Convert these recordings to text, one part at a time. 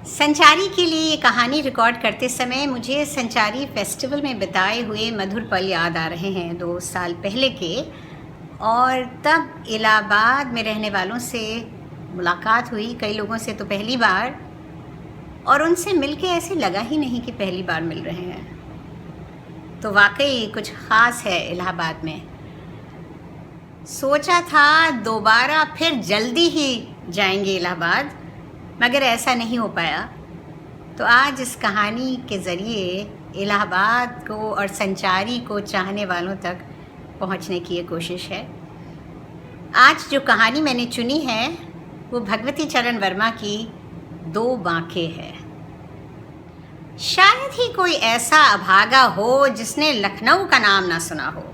संचारी के लिए ये कहानी रिकॉर्ड करते समय मुझे संचारी फेस्टिवल में बिताए हुए मधुर पल याद आ रहे हैं 2 साल पहले के। और तब इलाहाबाद में रहने वालों से मुलाकात हुई, कई लोगों से तो पहली बार, और उनसे मिलके ऐसे लगा ही नहीं कि पहली बार मिल रहे हैं। तो वाकई कुछ ख़ास है इलाहाबाद में। सोचा था दोबारा फिर जल्दी ही जाएंगे इलाहाबाद, मगर ऐसा नहीं हो पाया। तो आज इस कहानी के ज़रिए इलाहाबाद को और संचारी को चाहने वालों तक पहुंचने की ये कोशिश है। आज जो कहानी मैंने चुनी है वो भगवती चरण वर्मा की 2 बांके है। शायद ही कोई ऐसा अभागा हो जिसने लखनऊ का नाम ना सुना हो,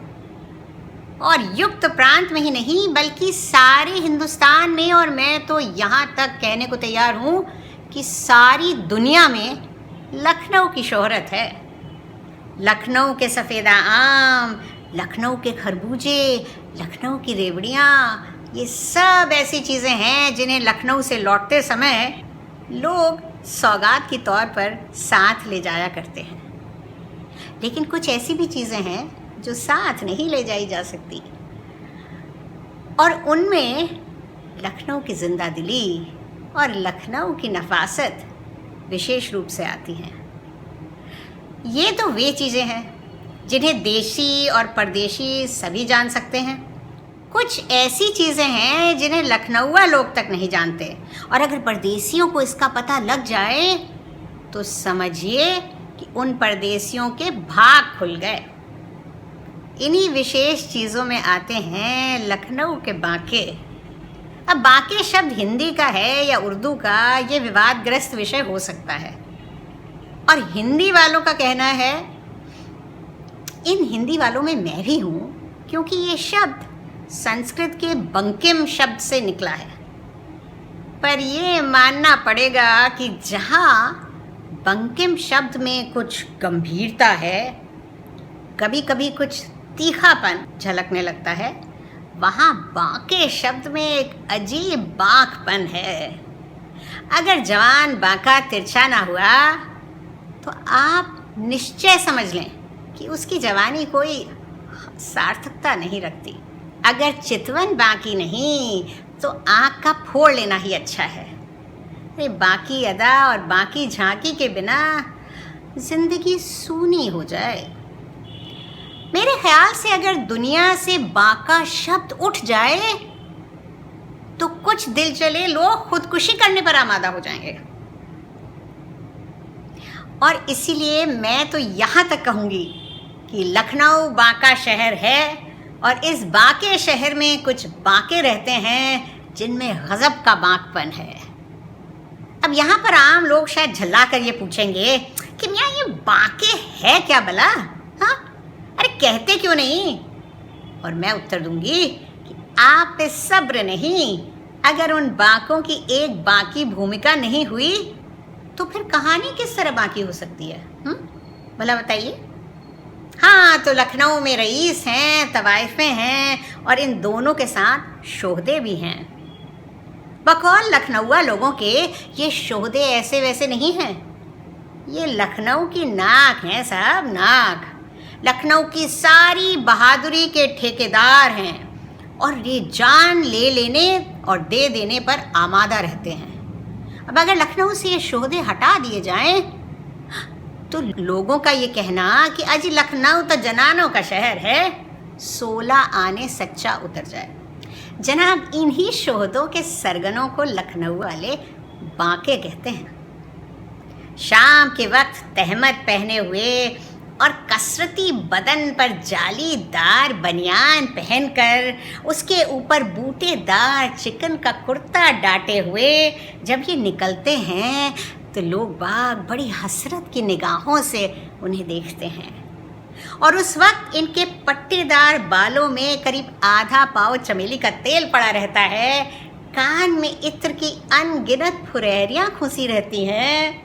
और युक्त प्रांत में ही नहीं बल्कि सारे हिंदुस्तान में, और मैं तो यहाँ तक कहने को तैयार हूँ कि सारी दुनिया में लखनऊ की शोहरत है। लखनऊ के सफ़ेदा आम, लखनऊ के खरबूजे, लखनऊ की रेवड़ियाँ, ये सब ऐसी चीज़ें हैं जिन्हें लखनऊ से लौटते समय लोग सौगात के तौर पर साथ ले जाया करते हैं। लेकिन कुछ ऐसी भी चीज़ें हैं जो साथ नहीं ले जाई जा सकती, और उनमें लखनऊ की जिंदा दिली और लखनऊ की नफासत विशेष रूप से आती हैं। ये तो वे चीज़ें हैं जिन्हें देशी और परदेशी सभी जान सकते हैं। कुछ ऐसी चीज़ें हैं जिन्हें लखनऊआ लोग तक नहीं जानते, और अगर परदेशियों को इसका पता लग जाए तो समझिए कि उन परदेशियों के भाग खुल गए। इन्हीं विशेष चीज़ों में आते हैं लखनऊ के बांके। अब बांके शब्द हिंदी का है या उर्दू का, ये विवादग्रस्त विषय हो सकता है। और हिंदी वालों का कहना है, इन हिंदी वालों में मैं भी हूँ, क्योंकि ये शब्द संस्कृत के बंकिम शब्द से निकला है। पर ये मानना पड़ेगा कि जहाँ बंकिम शब्द में कुछ गंभीरता है, कभी कभी कुछ तीखापन झलकने लगता है, वहाँ बांके शब्द में एक अजीब बांकपन है। अगर जवान बांका तिरछा ना हुआ तो आप निश्चय समझ लें कि उसकी जवानी कोई सार्थकता नहीं रखती। अगर चितवन बांकी नहीं तो आँख का फोड़ लेना ही अच्छा है। अरे बाकी अदा और बाकी झांकी के बिना जिंदगी सूनी हो जाए। मेरे ख्याल से अगर दुनिया से बांका शब्द उठ जाए तो कुछ दिल चले लोग खुदकुशी करने पर आमादा हो जाएंगे। और इसीलिए मैं तो यहाँ तक कहूँगी कि लखनऊ बांका शहर है, और इस बांके शहर में कुछ बांके रहते हैं जिनमें गजब का बांकपन है। अब यहाँ पर आम लोग शायद झल्ला कर ये पूछेंगे कि मियाँ ये बांके है क्या भला? हाँ, अरे कहते क्यों नहीं? और मैं उत्तर दूंगी कि आप पे सब्र नहीं। अगर उन बांकों की एक बांकी भूमिका नहीं हुई तो फिर कहानी किस तरह बांकी हो सकती है? भला बताइए। हाँ, तो लखनऊ में रईस हैं, तवाइफे हैं, और इन दोनों के साथ शोहदे भी हैं। बकौल लखनऊआ लोगों के ये शोहदे ऐसे वैसे नहीं हैं, ये लखनऊ की नाक हैं साहब, नाक। लखनऊ की सारी बहादुरी के ठेकेदार हैं, और ये जान ले लेने और दे देने पर आमादा रहते हैं। अब अगर लखनऊ से ये शोहदे हटा दिए जाएं तो लोगों का ये कहना कि अजी लखनऊ तो जनानों का शहर है, 16 आने सच्चा उतर जाए। जनाब, इन्हीं शोहदों के सरगनों को लखनऊ वाले बांके कहते हैं। शाम के वक्त तहमत पहने हुए और कसरती बदन पर जालीदार बनियान पहनकर उसके ऊपर बूटेदार चिकन का कुर्ता डाटे हुए जब ये निकलते हैं तो लोग बाग बड़ी हसरत की निगाहों से उन्हें देखते हैं। और उस वक्त इनके पट्टेदार बालों में करीब आधा पाव चमेली का तेल पड़ा रहता है, कान में इत्र की अनगिनत फुरहरियाँ खुसी रहती हैं,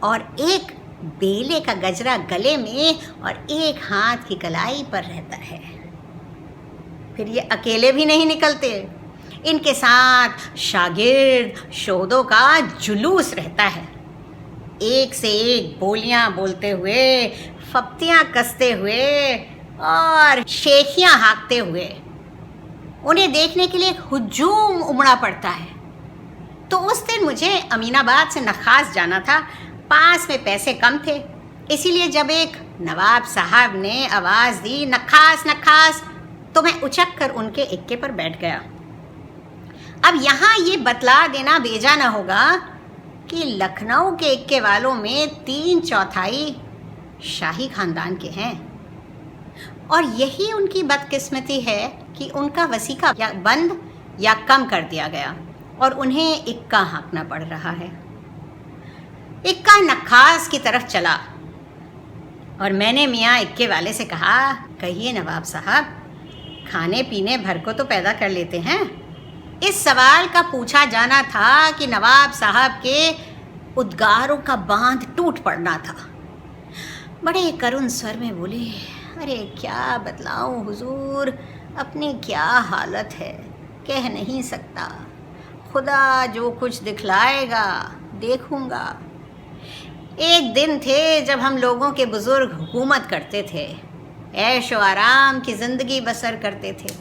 और एक बेले का गजरा गले में और एक हाथ की कलाई पर रहता है। फिर ये अकेले भी नहीं निकलते, इनके साथ शागिर्द शोहदों का जुलूस रहता है, एक से एक बोलियां बोलते हुए, फप्तियां कसते हुए और शेखियां हाँकते हुए। उन्हें देखने के लिए हुजूम उमड़ा पड़ता है। तो उस दिन मुझे अमीनाबाद से नखास जाना था, पास में पैसे कम थे, इसीलिए जब एक नवाब साहब ने आवाज़ दी नखास नखास, तो मैं उछक कर उनके इक्के पर बैठ गया। अब यहाँ ये बतला देना बेजा न होगा कि लखनऊ के इक्के वालों में 3/4 शाही खानदान के हैं, और यही उनकी बदकिस्मती है कि उनका वसीका या बंद या कम कर दिया गया और उन्हें इक्का हाँकना पड़ रहा है। इक्का नखास की तरफ चला और मैंने मियाँ इक्के वाले से कहा, कहिए नवाब साहब, खाने पीने भर को तो पैदा कर लेते हैं। इस सवाल का पूछा जाना था कि नवाब साहब के उद्गारों का बांध टूट पड़ना था। बड़े करुण स्वर में बोले, अरे क्या बतलाऊं हुजूर, अपनी क्या हालत है, कह नहीं सकता। खुदा जो कुछ दिखलाएगा देखूंगा। एक दिन थे जब हम लोगों के बुजुर्ग हुकूमत करते थे, ऐश व आराम की ज़िंदगी बसर करते थे,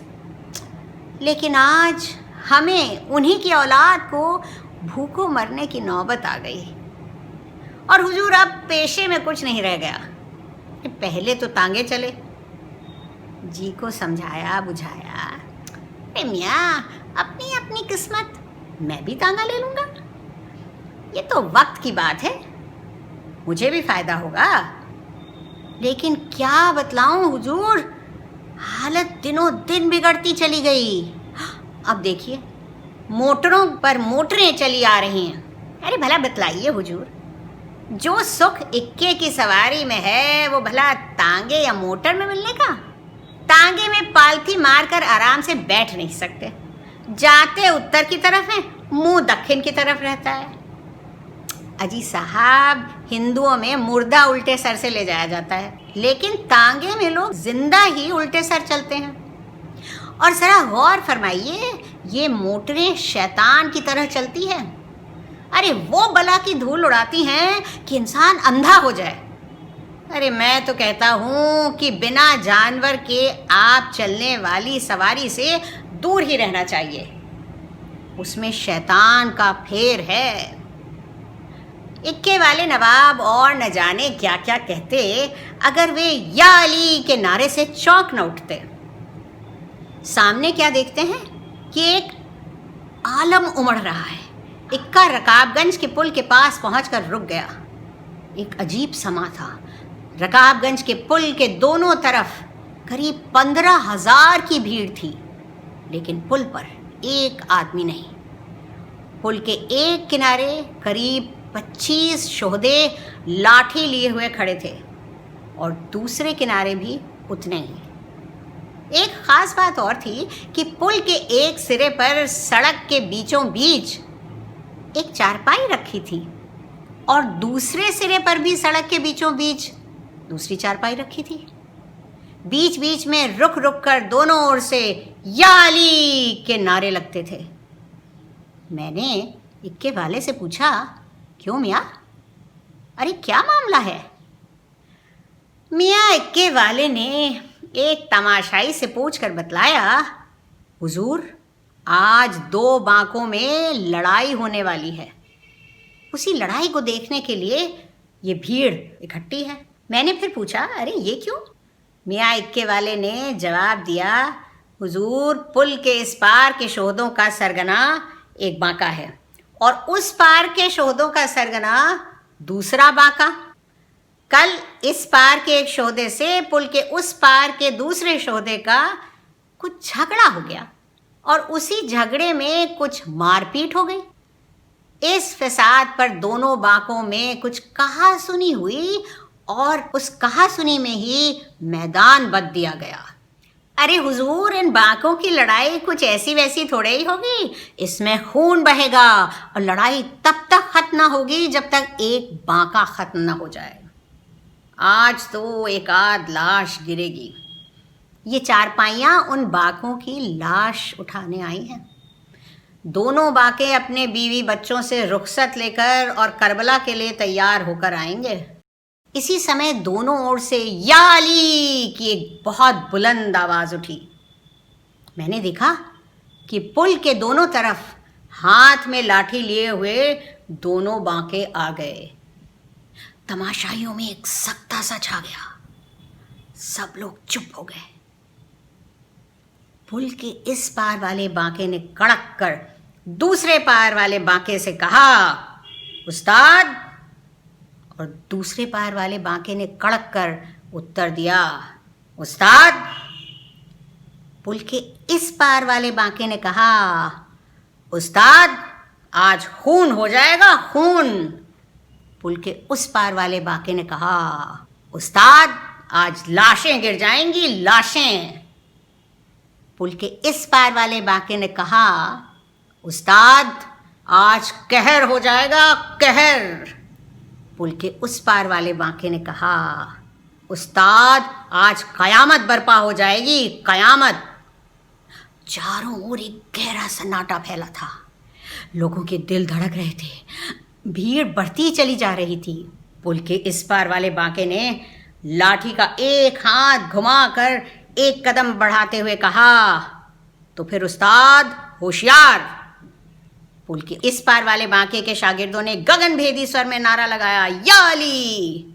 लेकिन आज हमें उन्हीं की औलाद को भूखों मरने की नौबत आ गई। और हुजूर अब पेशे में कुछ नहीं रह गया। पहले तो तांगे चले, जी को समझाया बुझाया, अरे मियाँ अपनी अपनी किस्मत, मैं भी तांगा ले लूँगा, ये तो वक्त की बात है, मुझे भी फ़ायदा होगा। लेकिन क्या बतलाऊं हुजूर, हालत दिनों दिन बिगड़ती चली गई। अब देखिए मोटरों पर मोटरें चली आ रही हैं। अरे भला बतलाइए हुजूर, जो सुख इक्के की सवारी में है वो भला तांगे या मोटर में मिलने का? तांगे में पालथी मारकर आराम से बैठ नहीं सकते, जाते उत्तर की तरफ है, मुंह दक्षिण की तरफ रहता है। अजी साहब, हिंदुओं में मुर्दा उल्टे सर से ले जाया जाता है, लेकिन तांगे में लोग जिंदा ही उल्टे सर चलते हैं। और जरा गौर फरमाइए, ये मोटरें शैतान की तरह चलती है। अरे वो बला की धूल उड़ाती हैं कि इंसान अंधा हो जाए। अरे मैं तो कहता हूँ कि बिना जानवर के आप चलने वाली सवारी से दूर ही रहना चाहिए, उसमें शैतान का फेर है। इक्के वाले नवाब और न जाने क्या क्या कहते अगर वे या अली के नारे से चौंक न उठते। सामने क्या देखते हैं कि एक आलम उमड़ रहा है। इक्का रकाबगंज के पुल के पास पहुंचकर रुक गया। एक अजीब समा था। रकाबगंज के पुल के दोनों तरफ करीब 15,000 की भीड़ थी, लेकिन पुल पर एक आदमी नहीं। पुल के एक किनारे करीब 25 शोहदे लाठी लिए हुए खड़े थे और दूसरे किनारे भी उतने ही। एक ख़ास बात और थी कि पुल के एक सिरे पर सड़क के बीचों बीच एक चारपाई रखी थी और दूसरे सिरे पर भी सड़क के बीचों बीच दूसरी चारपाई रखी थी। बीच बीच में रुक रुक कर दोनों ओर से या अली के नारे लगते थे। मैंने इक्के वाले से पूछा, क्यों मियाँ, अरे क्या मामला है? मियाँ इक्के वाले ने एक तमाशाई से पूछकर बतलाया, हुजूर आज 2 बांकों में लड़ाई होने वाली है। उसी लड़ाई को देखने के लिए ये भीड़ इकट्ठी है। मैंने फिर पूछा, अरे ये क्यों? मियाँ इक्के वाले ने जवाब दिया, हुजूर पुल के इस पार के शोहदों का सरगना एक बांका है और उस पार के शोहदों का सरगना दूसरा बांका। कल इस पार के एक शोहदे से पुल के उस पार के दूसरे शोहदे का कुछ झगड़ा हो गया और उसी झगड़े में कुछ मारपीट हो गई। इस फसाद पर दोनों बांकों में कुछ कहासुनी हुई और उस कहासुनी में ही मैदान बद दिया गया। अरे हुजूर, इन बांकों की लड़ाई कुछ ऐसी वैसी थोड़े ही होगी, इसमें खून बहेगा और लड़ाई तब तक खत्म ना होगी जब तक एक बांका खत्म ना हो जाए। आज तो एक आध लाश गिरेगी। ये चारपाइयाँ उन बांकों की लाश उठाने आई हैं। दोनों बाके अपने बीवी बच्चों से रुखसत लेकर और करबला के लिए तैयार होकर आएंगे। इसी समय दोनों ओर से या अली की एक बहुत बुलंद आवाज उठी। मैंने देखा कि पुल के दोनों तरफ हाथ में लाठी लिए हुए दोनों बाके आ गए। तमाशाइयों में एक सख्ता सा छा गया। सब लोग चुप हो गए। पुल के इस पार वाले बाके ने कड़क कर दूसरे पार वाले बाके से कहा, उस्ताद। और दूसरे पार वाले बाके ने कड़क कर उत्तर दिया, उस्ताद। पुल के इस पार वाले बाके ने कहा, उस्ताद आज खून हो जाएगा, खून। पुल के उस पार वाले बाके ने कहा, उस्ताद आज लाशें गिर जाएंगी, लाशें। पुल के इस पार वाले बाके ने कहा, उस्ताद आज कहर हो जाएगा, कहर। पुल के उस पार वाले बाके ने कहा, उस्ताद आज कयामत बर्पा हो जाएगी, कयामत। चारों ओर एक गहरा सन्नाटा फैला था। लोगों के दिल धड़क रहे थे। भीड़ बढ़ती चली जा रही थी। पुल के इस पार वाले बाके ने लाठी का एक हाथ घुमाकर एक कदम बढ़ाते हुए कहा, तो फिर उस्ताद होशियार। पुल के इस पार वाले बाके के शागिर्दों ने गगनभेदी स्वर में नारा लगाया, या अली।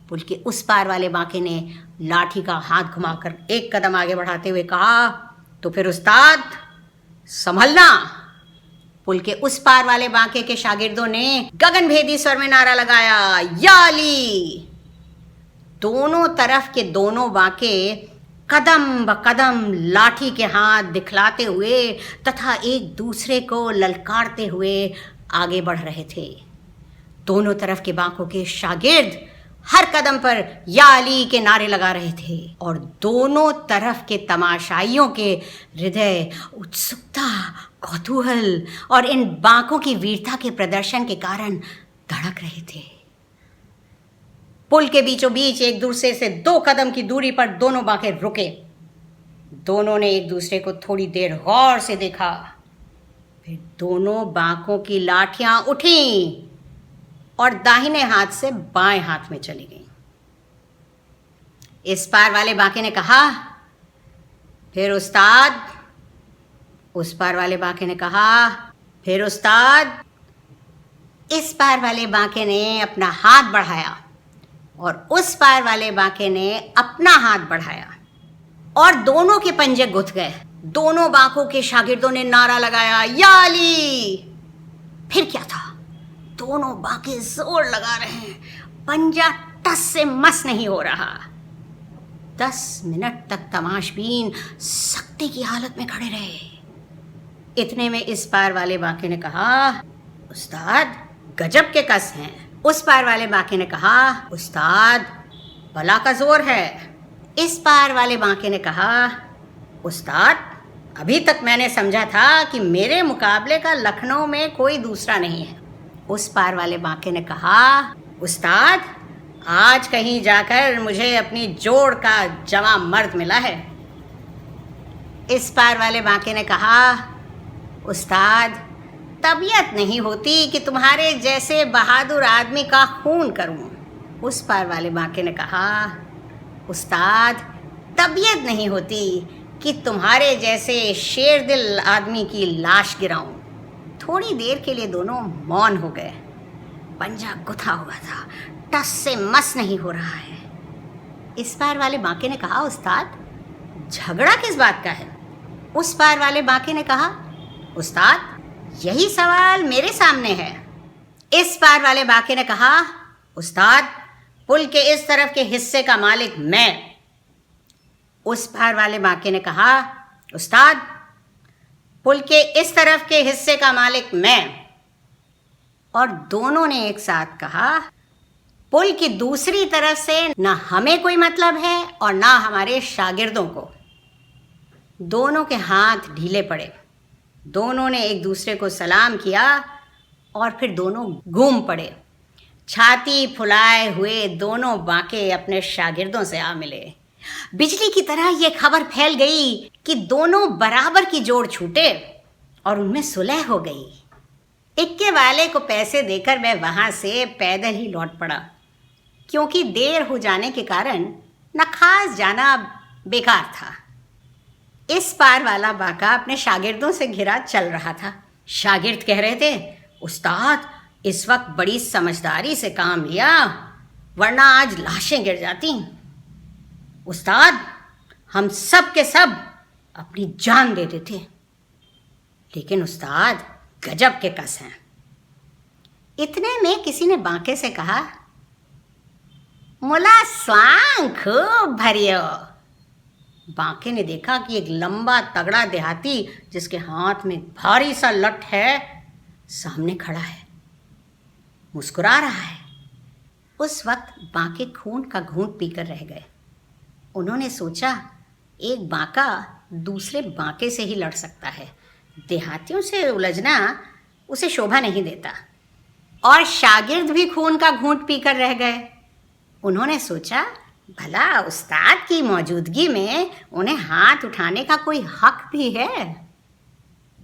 पुल के उस पार वाले बाके ने लाठी का हाथ घुमाकर एक कदम आगे बढ़ाते हुए कहा, तो फिर उस्ताद संभलना। पुल के उस पार वाले बाके के शागिर्दों ने गगनभेदी स्वर में नारा लगाया, या अली। दोनों तरफ के दोनों बाके कदम ब कदम लाठी के हाथ दिखलाते हुए तथा एक दूसरे को ललकारते हुए आगे बढ़ रहे थे। दोनों तरफ के बाकों के शागिर्द हर कदम पर या अली के नारे लगा रहे थे और दोनों तरफ के तमाशाइयों के हृदय उत्सुकता, कौतूहल और इन बाकों की वीरता के प्रदर्शन के कारण धड़क रहे थे। पुल के बीचों बीच एक दूसरे से 2 कदम की दूरी पर दोनों बाके रुके। दोनों ने एक दूसरे को थोड़ी देर गौर से देखा। फिर दोनों बाकों की लाठियां उठीं और दाहिने हाथ से बाएं हाथ में चली गईं। इस पार वाले बाके ने कहा, फिर उस्ताद। उस पार वाले बाके ने कहा, फिर उस्ताद। इस पार वाले बाके ने अपना हाथ बढ़ाया और उस पार वाले बाके ने अपना हाथ बढ़ाया और दोनों के पंजे गुथ गए। दोनों बाकों के शागिर्दों ने नारा लगाया, या अली। फिर क्या था, दोनों बाके जोर लगा रहे हैं। पंजा टस से मस नहीं हो रहा। 10 मिनट तक तमाशबीन सख्ती की हालत में खड़े रहे। इतने में इस पार वाले बाके ने कहा, उस्ताद गजब के कस हैं। उस पार वाले बाके ने कहा, उस्ताद बला का जोर है। इस पार वाले बाके ने कहा, उस्ताद अभी तक मैंने समझा था कि मेरे मुकाबले का लखनऊ में कोई दूसरा नहीं है। उस पार वाले बाके ने कहा, उस्ताद आज कहीं जाकर मुझे अपनी जोड़ का जवां मर्द मिला है। इस पार वाले बाके ने कहा, उस्ताद तबीयत नहीं होती कि तुम्हारे जैसे बहादुर आदमी का खून करूं। उस पार वाले बाके ने कहा, उस्ताद तबीयत नहीं होती कि तुम्हारे जैसे शेर दिल आदमी की लाश गिराऊं। थोड़ी देर के लिए दोनों मौन हो गए। पंजा गुथा हुआ था, टस से मस नहीं हो रहा है। इस पार वाले बाके ने कहा, उस्ताद झगड़ा किस बात का है? उस पार वाले बाके ने कहा, उस्ताद यही सवाल मेरे सामने है। इस पार वाले बाके ने कहा, उस्ताद पुल के इस तरफ के हिस्से का मालिक मैं। उस पार वाले बाके ने कहा, उस्ताद पुल के इस तरफ के हिस्से का मालिक मैं। और दोनों ने एक साथ कहा, पुल की दूसरी तरफ से ना हमें कोई मतलब है और ना हमारे शागिर्दों को। दोनों के हाथ ढीले पड़े। दोनों ने एक दूसरे को सलाम किया और फिर दोनों घूम पड़े। छाती फुलाए हुए दोनों बाके अपने शागिर्दों से आ मिले। बिजली की तरह ये खबर फैल गई कि दोनों बराबर की जोड़ छूटे और उनमें सुलह हो गई। इक्के वाले को पैसे देकर मैं वहाँ से पैदल ही लौट पड़ा, क्योंकि देर हो जाने के कारण नखास जाना बेकार था। इस पार वाला बाका अपने शागिर्दों से घिरा चल रहा था। शागिर्द कह रहे थे, उस्ताद इस वक्त बड़ी समझदारी से काम लिया, वरना आज लाशें गिर जाती। उस्ताद हम सब के सब अपनी जान दे देते, लेकिन उस्ताद गजब के कस हैं। इतने में किसी ने बांके से कहा, मुला स्वांग खूब भरियो। बांके ने देखा कि एक लंबा तगड़ा देहाती जिसके हाथ में भारी सा लठ है सामने खड़ा है, मुस्कुरा रहा है। उस वक्त बांके खून का घूंट पीकर रह गए। उन्होंने सोचा, एक बांका दूसरे बांके से ही लड़ सकता है, देहातियों से उलझना उसे शोभा नहीं देता। और शागिर्द भी खून का घूंट पीकर रह गए। उन्होंने सोचा, भला उस्ताद की मौजूदगी में उन्हें हाथ उठाने का कोई हक भी है।